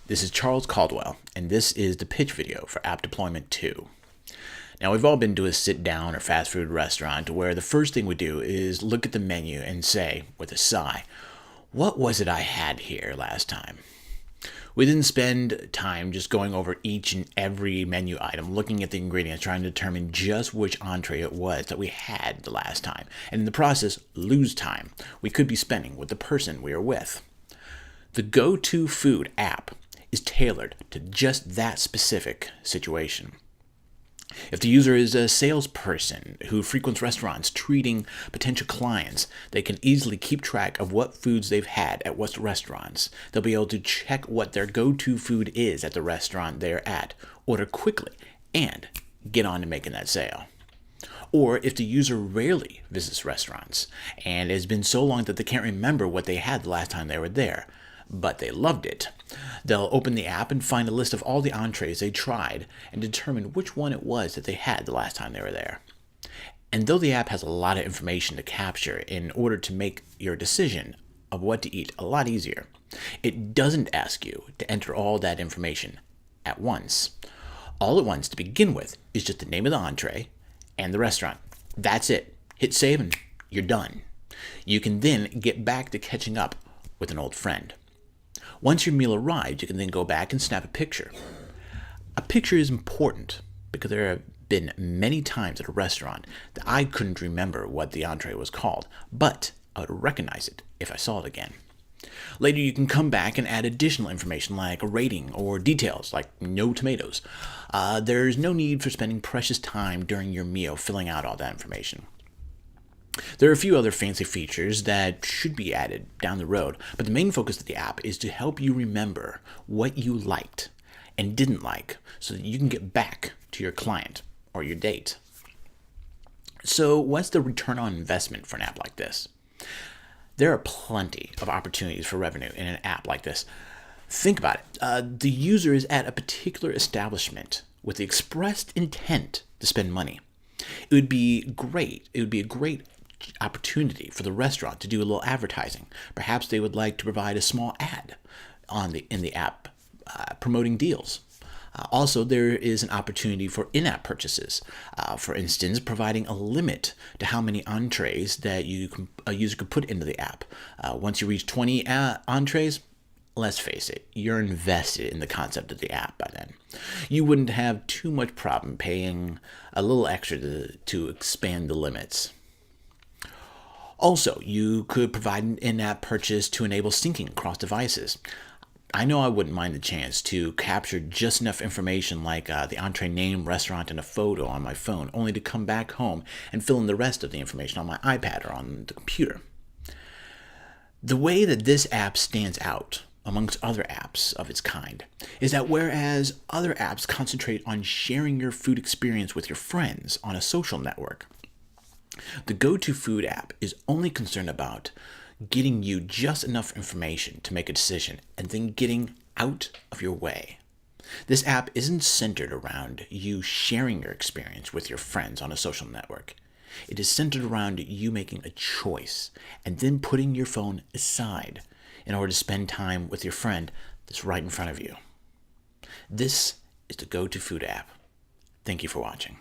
This is Charles Caldwell, and this is the pitch video for App Deployment 2. Now, we've all been to a sit-down or fast food restaurant where the first thing we do is look at the menu and say, with a sigh, what was it I had here last time? We didn't spend time just going over each and every menu item, looking at the ingredients, trying to determine just which entree it was that we had the last time, and in the process, lose time we could be spending with the person we are with. The Go-To Food app is tailored to just that specific situation. If the user is a salesperson who frequents restaurants treating potential clients, they can easily keep track of what foods they've had at what restaurants. They'll be able to check what their go-to food is at the restaurant they're at, order quickly, and get on to making that sale. Or if the user rarely visits restaurants and it has been so long that they can't remember what they had the last time they were there, but they loved it, they'll open the app and find a list of all the entrees they tried and determine which one it was that they had the last time they were there. And though the app has a lot of information to capture in order to make your decision of what to eat a lot easier, it doesn't ask you to enter all that information at once. All it wants to begin with is just the name of the entree and the restaurant. That's it. Hit save and you're done. You can then get back to catching up with an old friend. Once your meal arrives, you can then go back and snap a picture. A picture is important because there have been many times at a restaurant that I couldn't remember what the entree was called, but I would recognize it if I saw it again. Later, you can come back and add additional information like a rating or details like no tomatoes. There's no need for spending precious time during your meal filling out all that information. There are a few other fancy features that should be added down the road, but the main focus of the app is to help you remember what you liked and didn't like so that you can get back to your client or your date. So what's the return on investment for an app like this? There are plenty of opportunities for revenue in an app like this. Think about it. The user is at a particular establishment with the expressed intent to spend money. It would be a great opportunity for the restaurant to do a little advertising. Perhaps they would like to provide a small ad in the app promoting deals. Also, there is an opportunity for in-app purchases. For instance, providing a limit to how many entrees that a user could put into the app. Once you reach 20 entrees, let's face it, you're invested in the concept of the app by then. You wouldn't have too much problem paying a little extra to expand the limits. Also, you could provide an in-app purchase to enable syncing across devices. I know I wouldn't mind the chance to capture just enough information like the entree name, restaurant, and a photo on my phone, only to come back home and fill in the rest of the information on my iPad or on the computer. The way that this app stands out amongst other apps of its kind is that whereas other apps concentrate on sharing your food experience with your friends on a social network, the Go-To Food app is only concerned about getting you just enough information to make a decision and then getting out of your way. This app isn't centered around you sharing your experience with your friends on a social network. It is centered around you making a choice and then putting your phone aside in order to spend time with your friend that's right in front of you. This is the Go-To Food app. Thank you for watching.